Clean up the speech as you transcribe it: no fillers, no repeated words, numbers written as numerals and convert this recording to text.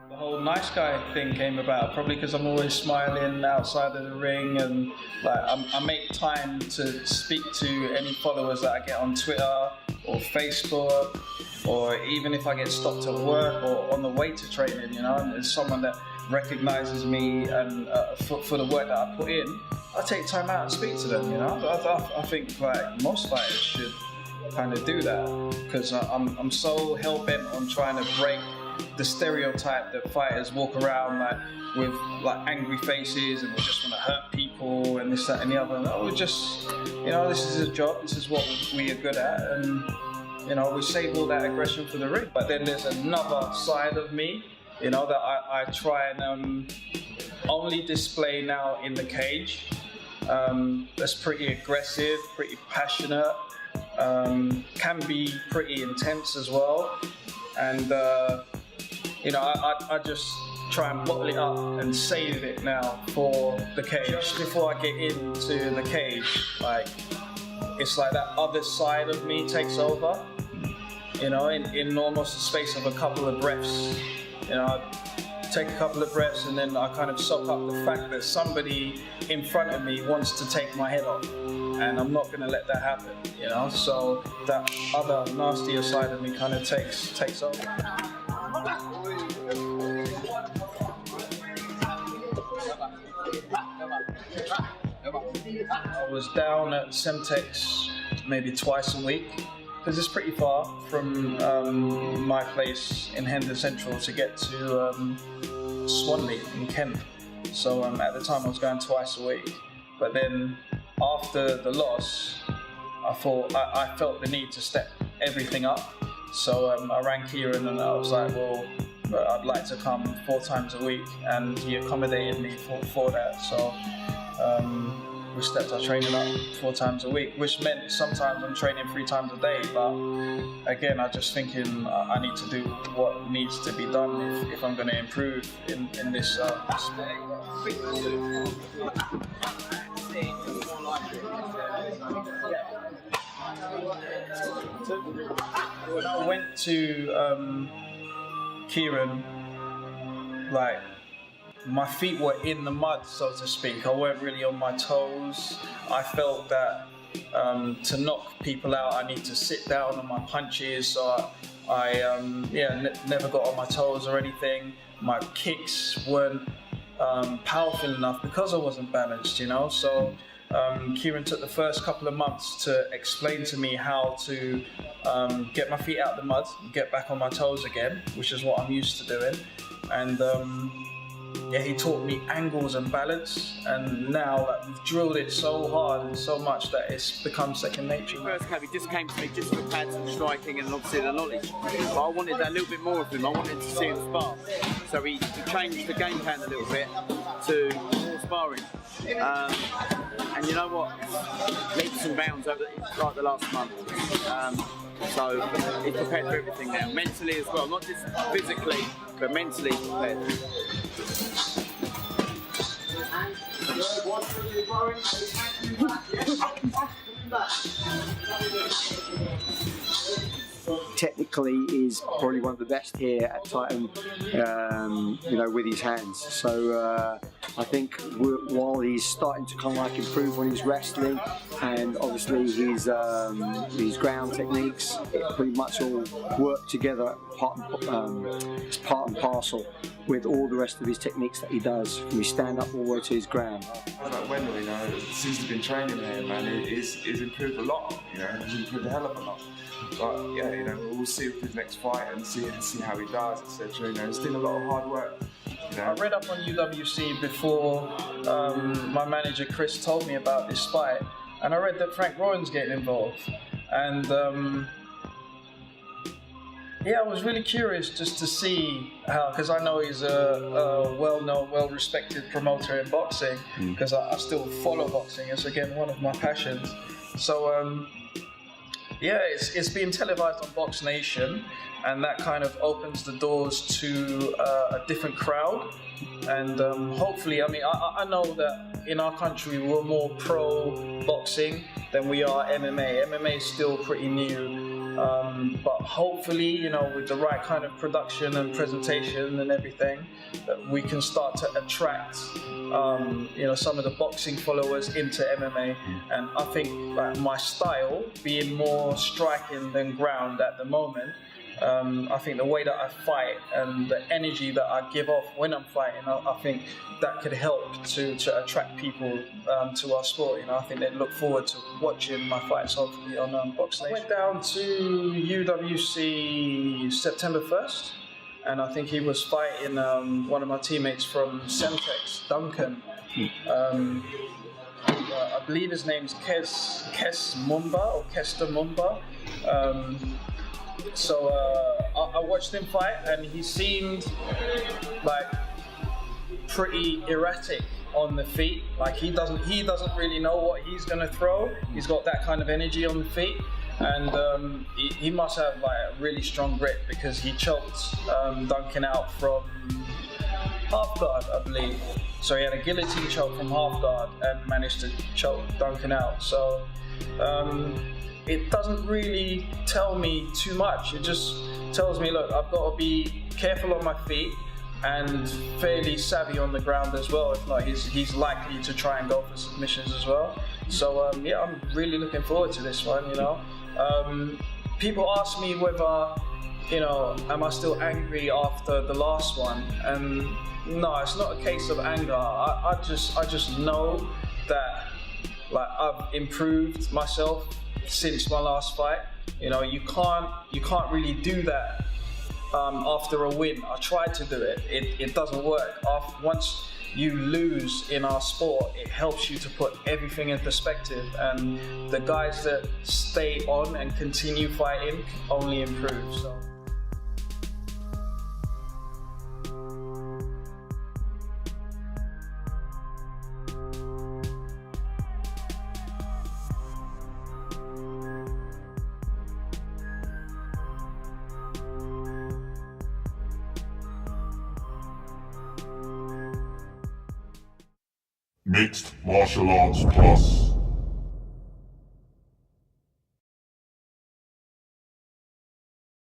The whole nice guy thing came about probably because I'm always smiling outside of the ring, and like I make time to speak to any followers that I get on Twitter or Facebook, or even if I get stopped at work or on the way to training, you know, and there's someone that recognizes me and for the work that I put in, I take time out and speak to them, you know. I think like most fighters should kind of do that, because I'm so hell-bent on trying to break the stereotype that fighters walk around like with like angry faces and we just want to hurt people and this, that and the other. No, we just, you know, this is a job, this is what we are good at, and you know, we save all that aggression for the ring. But then there's another side of me, you know, that I try and only display now in the cage. That's pretty aggressive, pretty passionate, can be pretty intense as well, and you know, I just try and bottle it up and save it now for the cage. Just before I get into the cage, like, it's like that other side of me takes over, you know, in almost the space of a couple of breaths. You know, I take a couple of breaths and then I kind of soak up the fact that somebody in front of me wants to take my head off, and I'm not gonna let that happen, you know? So that other nastier side of me kind of takes over. I was down at Semtex maybe twice a week, because it's pretty far from my place in Hendon Central to get to Swanley in Kent. So at the time I was going twice a week. But then after the loss, I thought I felt the need to step everything up. So I rang Kieran and I was like, well, I'd like to come 4 times a week, and he accommodated me for that. So we stepped our training up 4 times a week, which meant sometimes I'm training 3 times a day. But again, I'm just thinking I need to do what needs to be done if I'm going to improve in this aspect. When I went to Kieran, like, my feet were in the mud, so to speak. I weren't really on my toes. I felt that to knock people out, I need to sit down on my punches. So I never got on my toes or anything. My kicks weren't powerful enough because I wasn't balanced, you know. So Kieran took the first couple of months to explain to me how to get my feet out of the mud, get back on my toes again, which is what I'm used to doing. And yeah, he taught me angles and balance, and now like, we've drilled it so hard and so much that it's become second nature. First came, he just came to me just for pads and striking and obviously the knowledge. But I wanted that little bit more of him. I wanted to see him spar. So he changed the game plan a little bit to more sparring. And you know what? Leaps and bounds over like the last month. So he's prepared for everything now, mentally as well, not just physically, but mentally prepared. Technically is probably one of the best here at Titan, you know, with his hands. So I think while he's starting to kind of like improve on his wrestling and obviously his ground techniques, it pretty much all work together, it's part and parcel with all the rest of his techniques that he does, from his stand-up all the way to his ground. Like Wendle, you know, since he's been training here, man, he's improved a lot, you know, he's improved a hell of a lot. But yeah, you know, we'll see with his next fight and see how he does, etc. You know, he's doing a lot of hard work. You know. I read up on UWC before my manager Chris told me about this fight, and I read that Frank Rowan's getting involved, and yeah, I was really curious just to see how, because I know he's a well-known, well-respected promoter in boxing, because I still follow boxing. It's again one of my passions. So Yeah, it's being televised on Box Nation, and that kind of opens the doors to a different crowd. And hopefully, I mean, I know that in our country we're more pro boxing than we are MMA. MMA is still pretty new, but hopefully, you know, with the right kind of production and presentation and everything, that we can start to attract, you know, some of the boxing followers into MMA. And I think like my style being more striking than ground at the moment. I think the way that I fight and the energy that I give off when I'm fighting, I think that could help to attract people to our sport. You know, I think they look forward to watching my fights hopefully on Box Nation. I went down to UWC September 1st, and I think he was fighting one of my teammates from Semtex, Duncan. I believe his name's Kes Mumba or Kester Mumba. So I watched him fight, and he seemed like pretty erratic on the feet. Like he doesn't really know what he's gonna throw. He's got that kind of energy on the feet, and he must have like a really strong grip, because he choked Duncan out from half guard, I believe. So he had a guillotine choke from half guard and managed to choke Duncan out. So it doesn't really tell me too much. It just tells me, look, I've got to be careful on my feet and fairly savvy on the ground as well. If not, he's likely to try and go for submissions as well. So yeah, I'm really looking forward to this one. You know, people ask me whether, you know, am I still angry after the last one? And no, it's not a case of anger. I just know that like I've improved myself since my last fight. You know, you can't really do that after a win. I tried to do it. It doesn't work. Once you lose in our sport, it helps you to put everything in perspective, and the guys that stay on and continue fighting only improve. So. Mixed Martial Arts Plus.